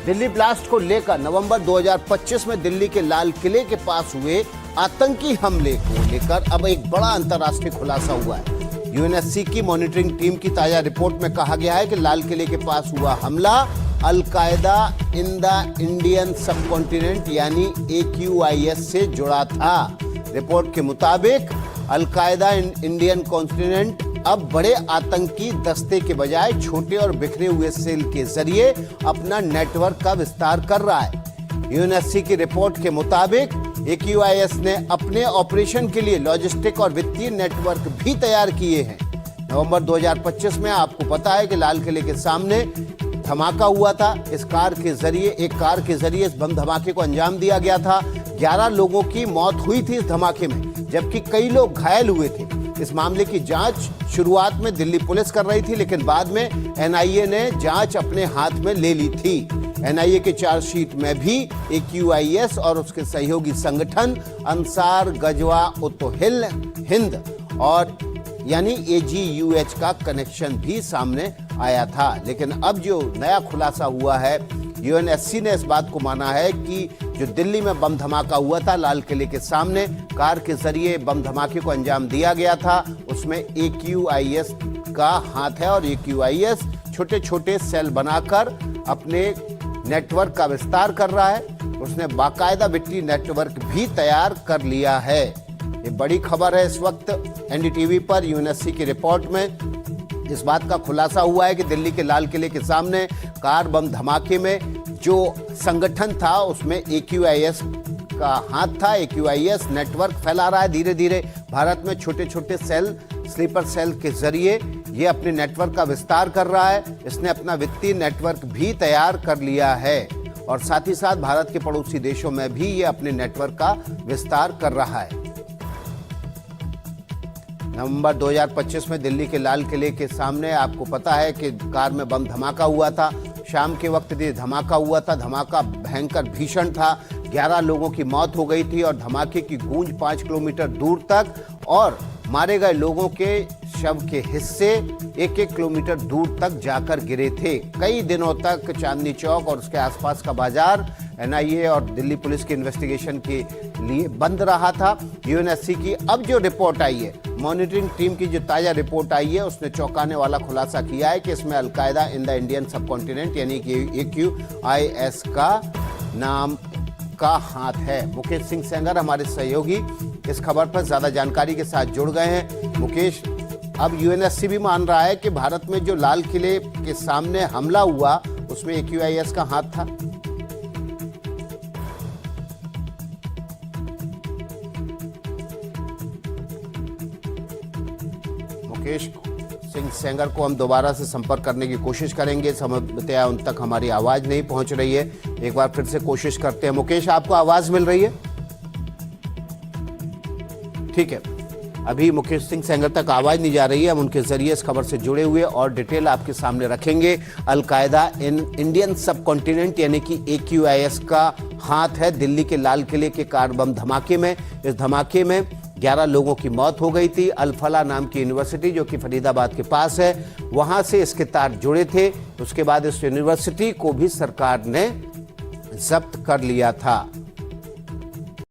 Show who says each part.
Speaker 1: Delhi blast को लेकर नवंबर 2025 में दिल्ली के लाल किले के पास हुए आतंकी हमले को लेकर अब एक बड़ा अंतर्राष्ट्रीय खुलासा हुआ है। यूएनएससी की मॉनिटरिंग टीम की ताजा रिपोर्ट में कहा गया है कि लाल किले के पास हुआ हमला al Qaeda in the Indian subcontinent यानी AQIS से जुड़ा था। रिपोर्ट के मुताबिक अल-कायदा इन इंडियन कॉन्टिनेंट अब बड़े आतंकी दस्ते के बजाय छोटे और बिखरे हुए सेल के जरिए अपना नेटवर्क का विस्तार कर रहा है। यूएनएससी की रिपोर्ट के मुताबिक AQIS ने अपने ऑपरेशन के लिए लॉजिस्टिक और वित्तीय नेटवर्क भी तैयार किए हैं। नवंबर 2025 में आपको पता है कि लाल किले के सामने धमाका हुआ था। एक कार के जरिए इस बम धमाके को अंजाम दिया गया था। 11 लोगों की मौत हुई थी इस धमाके में, जबकि कई लोग घायल हुए थे। इस मामले की जांच शुरुआत में दिल्ली पुलिस कर रही थी, लेकिन बाद में NIA ने जांच अपने हाथ में ले ली थी। NIA के चार्जशीट में भी AQIS और उसके सहयोगी संगठन अंसार गजवा उत हिंद और यानी AGUH का कनेक्शन भी सामने आया था। लेकिन अब जो नया खुलासा हुआ है, यूएनएससी ने इस बात को माना है कि जो दिल्ली में बम धमाका हुआ था लाल किले के सामने, कार के जरिए बम धमाके को अंजाम दिया गया था, उसमें AQIS का हाथ है और AQIS छोटे छोटे सेल बनाकर अपने नेटवर्क का विस्तार कर रहा है। उसने बाकायदा वित्तीय नेटवर्क भी तैयार कर लिया है। ये बड़ी खबर है। इस वक्त NDTV पर यूएनएससी की रिपोर्ट में इस बात का खुलासा हुआ है कि दिल्ली के लाल किले के सामने कार बम धमाके में जो संगठन था उसमें AQIS का हाथ था। AQIS नेटवर्क फैला रहा है धीरे धीरे भारत में, छोटे छोटे सेल, स्लीपर सेल के जरिए ये अपने नेटवर्क का विस्तार कर रहा है। इसने अपना वित्तीय नेटवर्क भी तैयार कर लिया है और साथ ही साथ भारत के पड़ोसी देशों में भी ये अपने नेटवर्क का विस्तार कर रहा है। नवंबर 2025 में दिल्ली के लाल किले के सामने आपको पता है कि कार में बम धमाका हुआ था। शाम के वक्त ये धमाका हुआ था। धमाका भयंकर भीषण था। 11 लोगों की मौत हो गई थी और धमाके की गूंज 5 किलोमीटर दूर तक और मारे गए लोगों के शव के हिस्से 1-1 किलोमीटर दूर तक जाकर गिरे थे। कई दिनों तक चांदनी चौक और उसके आसपास का बाजार NIA और दिल्ली पुलिस की इन्वेस्टिगेशन के लिए बंद रहा था। यूएनएससी की अब जो रिपोर्ट आई है, मॉनिटरिंग टीम की जो ताजा रिपोर्ट आई है, उसने चौंकाने वाला खुलासा किया है कि इसमें al Qaeda in the Indian subcontinent यानी कि AQIS का नाम का हाथ है। मुकेश सिंह सेंगर हमारे सहयोगी इस खबर पर ज्यादा जानकारी के साथ जुड़ गए हैं। मुकेश, अब यूएनएससी भी मान रहा है कि भारत में जो लाल किले के सामने हमला हुआ उसमें AQIS का हाथ था। मुकेश सिंह सेंगर को हम दोबारा से संपर्क करने की कोशिश करेंगे। समझते उन तक हमारी आवाज नहीं पहुंच रही है। एक बार फिर से कोशिश करते हैं। मुकेश, आपको आवाज मिल रही है? ठीक है, अभी मुकेश सिंह सेंगर तक आवाज नहीं जा रही है। हम उनके जरिए इस खबर से जुड़े हुए और डिटेल आपके सामने रखेंगे। अल-कायदा इन इंडियन सबकॉन्टिनेंट यानी कि AQIS का हाथ है दिल्ली के लाल किले के कार बम धमाके में। इस धमाके में 11 लोगों की मौत हो गई थी। अल-फला नाम की यूनिवर्सिटी जो कि फरीदाबाद के पास है, वहां से इसके तार जुड़े थे। उसके बाद इस यूनिवर्सिटी को भी सरकार ने जब्त कर लिया था।